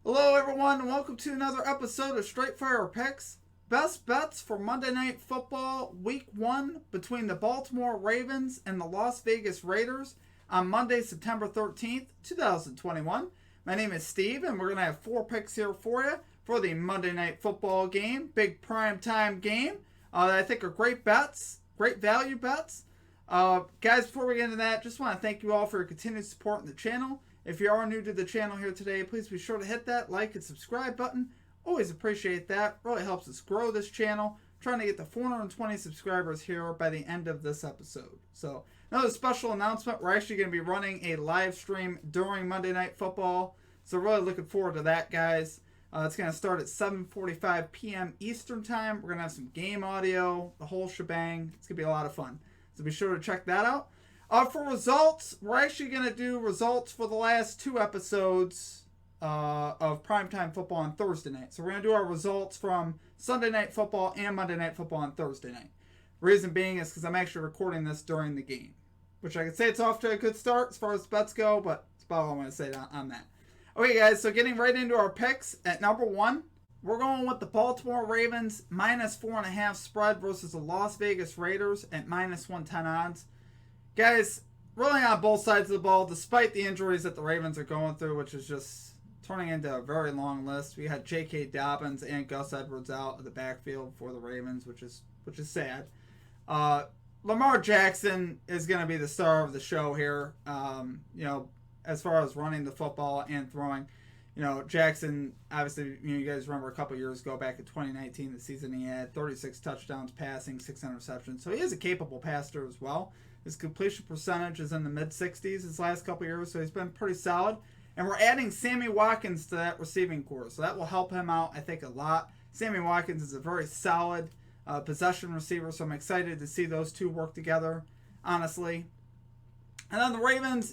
Hello, everyone, and welcome to another episode of Straight Fire Picks. Best bets for Monday Night Football Week 1 between the Baltimore Ravens and the Las Vegas Raiders on Monday, September 13th, 2021. My name is Steve, and we're going to have 4 picks here for you for the Monday Night Football game. Big prime time game that I think are great bets, great value bets. Guys, before we get into that, just want to thank you all for your continued support in the channel. If you are new to the channel here today, please be sure to hit that like and subscribe button. Always appreciate that. Really helps us grow this channel. I'm trying to get to 420 subscribers here by the end of this episode. So, another special announcement. We're actually going to be running a live stream during Monday Night Football. So, really looking forward to that, guys. It's going to start at 7:45 p.m. Eastern Time. We're going to have some game audio, the whole shebang. It's going to be a lot of fun. So, be sure to check that out. For results, we're actually going to do results for the last 2 episodes of Primetime Football on Thursday night. So we're going to do our results from Sunday Night Football and Monday Night Football on Thursday night. Reason being is because I'm actually recording this during the game, which I could say it's off to a good start as far as bets go, but that's about all I'm going to say on that. Okay, guys, so getting right into our picks at number 1. We're going with the Baltimore Ravens -4.5 spread versus the Las Vegas Raiders at -110 odds. Guys, really on both sides of the ball, despite the injuries that the Ravens are going through, which is just turning into a very long list. We had J.K. Dobbins and Gus Edwards out of the backfield for the Ravens, which is sad. Lamar Jackson is going to be the star of the show here. As far as running the football and throwing, Jackson, obviously, you guys remember a couple years ago, back in 2019, the season he had 36 touchdowns passing, 6 interceptions. So he is a capable passer as well. His completion percentage is in the mid-60s his last couple years, so he's been pretty solid. And we're adding Sammy Watkins to that receiving corps, so that will help him out, I think, a lot. Sammy Watkins is a very solid possession receiver, so I'm excited to see those two work together, honestly. And then the Ravens,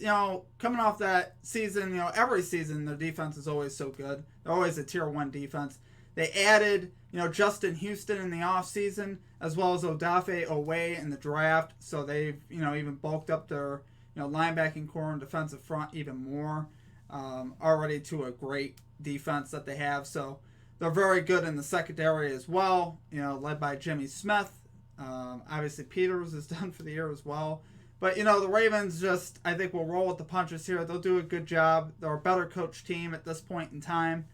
coming off that season, every season their defense is always so good. They're always a Tier 1 defense. They added, Justin Houston in the offseason, as well as Odafe Owe in the draft. So they've, even bulked up their, linebacking core and defensive front even more, already to a great defense that they have. So they're very good in the secondary as well, led by Jimmy Smith. Obviously, Peters is done for the year as well. But, the Ravens just, I think, will roll with the punches here. They'll do a good job. They're a better coached team at this point in time.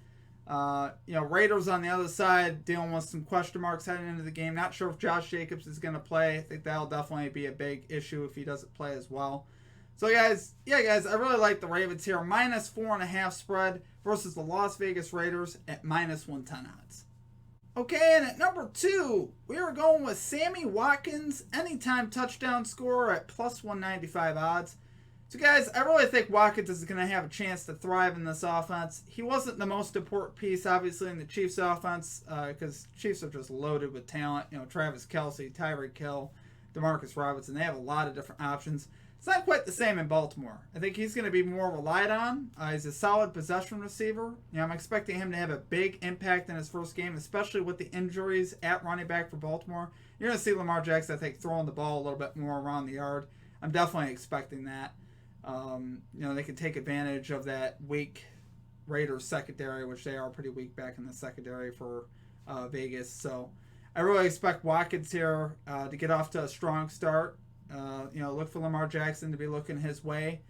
Raiders on the other side dealing with some question marks heading into the game. Not sure if Josh Jacobs is going to play. I think that'll definitely be a big issue if he doesn't play as well. So, guys, I really like the Ravens here. -4.5 spread versus the Las Vegas Raiders at -110 odds. Okay, and at number 2, we are going with Sammy Watkins, anytime touchdown scorer at +195 odds. So, guys, I really think Watkins is going to have a chance to thrive in this offense. He wasn't the most important piece, obviously, in the Chiefs' offense because Chiefs are just loaded with talent. Travis Kelce, Tyreek Hill, Demarcus Robinson. They have a lot of different options. It's not quite the same in Baltimore. I think he's going to be more relied on. He's a solid possession receiver. I'm expecting him to have a big impact in his first game, especially with the injuries at running back for Baltimore. You're going to see Lamar Jackson, I think, throwing the ball a little bit more around the yard. I'm definitely expecting that. They can take advantage of that weak Raiders secondary, which they are pretty weak back in the secondary for Vegas. So I really expect Watkins here to get off to a strong start. Look for Lamar Jackson to be looking his way.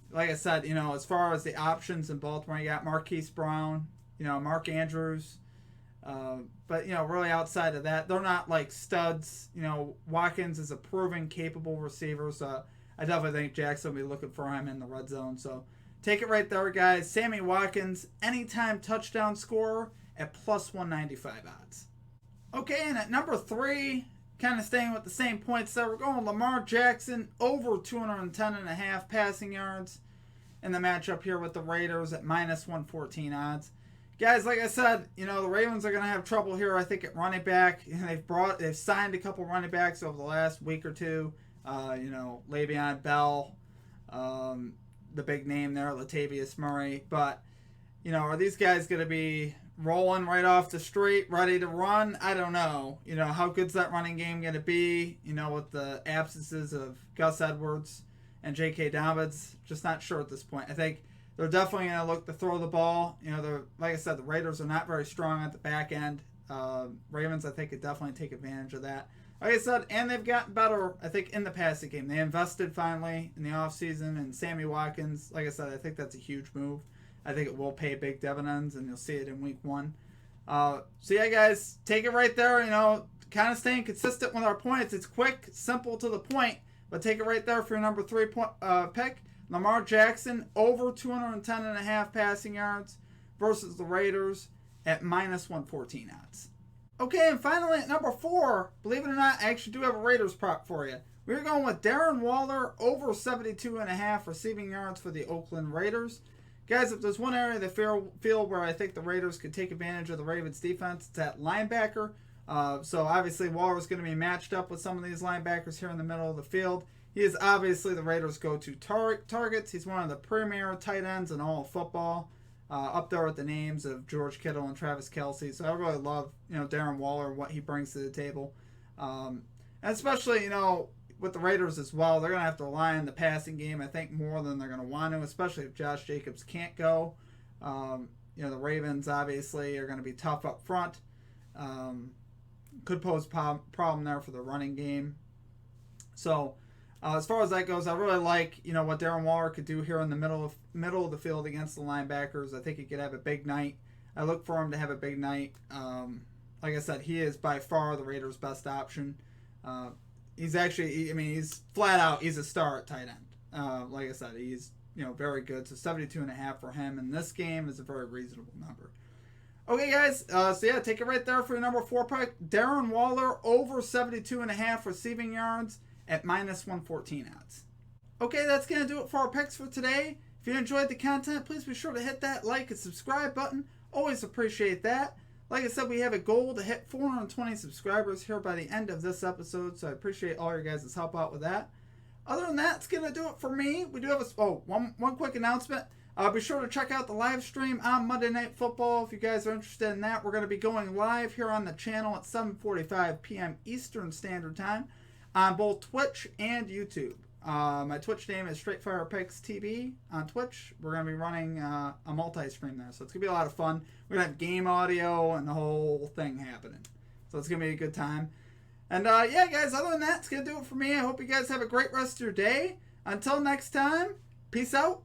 Like I said, as far as the options in Baltimore, you got Marquise Brown, Mark Andrews. But, really outside of that, they're not like studs. Watkins is a proven, capable receiver, so I definitely think Jackson will be looking for him in the red zone. So take it right there, guys. Sammy Watkins, anytime touchdown scorer at +195 odds. Okay, and at number 3, kind of staying with the same points there, we're going Lamar Jackson over 210.5 passing yards in the matchup here with the Raiders at -114 odds. Guys, like I said, the Ravens are going to have trouble here, I think, at running back. They've signed a couple running backs over the last week or two. Le'Veon Bell, the big name there, Latavius Murray. But, are these guys going to be rolling right off the street, ready to run? I don't know. How good's that running game going to be, with the absences of Gus Edwards and J.K. Dobbins? Just not sure at this point. I think they're definitely going to look to throw the ball. You know, like I said, the Raiders are not very strong at the back end. Ravens, I think, could definitely take advantage of that. Like I said, and they've gotten better, I think, in the passing game. They invested finally in the offseason in Sammy Watkins. Like I said, I think that's a huge move. I think it will pay big dividends, and you'll see it in week 1. So, yeah, guys, take it right there. You know, kind of staying consistent with our points. It's quick, simple, to the point, but take it right there for your number 3 pick. Lamar Jackson, over 210.5 passing yards versus the Raiders at minus 114 odds. Okay, and finally at number 4, believe it or not, I actually do have a Raiders prop for you. We're going with Darren Waller, over 72.5 receiving yards for the Oakland Raiders. Guys, if there's one area of the field where I think the Raiders could take advantage of the Ravens defense, it's at linebacker. So obviously Waller's going to be matched up with some of these linebackers here in the middle of the field. He is obviously the Raiders' go-to targets. He's one of the premier tight ends in all of football. Up there with the names of George Kittle and Travis Kelce. So I really love, Darren Waller and what he brings to the table. And especially, with the Raiders as well, they're going to have to rely on the passing game, I think, more than they're going to want to, especially if Josh Jacobs can't go. The Ravens, obviously, are going to be tough up front. Could pose a problem there for the running game. So, as far as that goes, I really like what Darren Waller could do here in the middle of the field against the linebackers. I think he could have a big night. I look for him to have a big night. Like I said, he is by far the Raiders' best option. He's actually, he's flat out, he's a star at tight end. Like I said, he's very good. So 72.5 for him in this game is a very reasonable number. Okay, guys. So yeah, take it right there for your number 4 pick. Darren Waller, over 72.5 receiving yards at minus 114 odds. Okay, that's going to do it for our picks for today. If you enjoyed the content, please be sure to hit that like and subscribe button. Always appreciate that. Like I said, we have a goal to hit 420 subscribers here by the end of this episode, so I appreciate all your guys' help out with that. Other than that, it's going to do it for me. We do have one quick announcement. Be sure to check out the live stream on Monday Night Football. If you guys are interested in that, we're going to be going live here on the channel at 7:45 p.m. Eastern Standard Time on both Twitch and YouTube. My Twitch name is Straightfire Picks TV on Twitch. We're going to be running a multi-stream there, so it's going to be a lot of fun. We're going to have game audio and the whole thing happening. So it's going to be a good time. And yeah, guys, other than that, it's going to do it for me. I hope you guys have a great rest of your day. Until next time, peace out.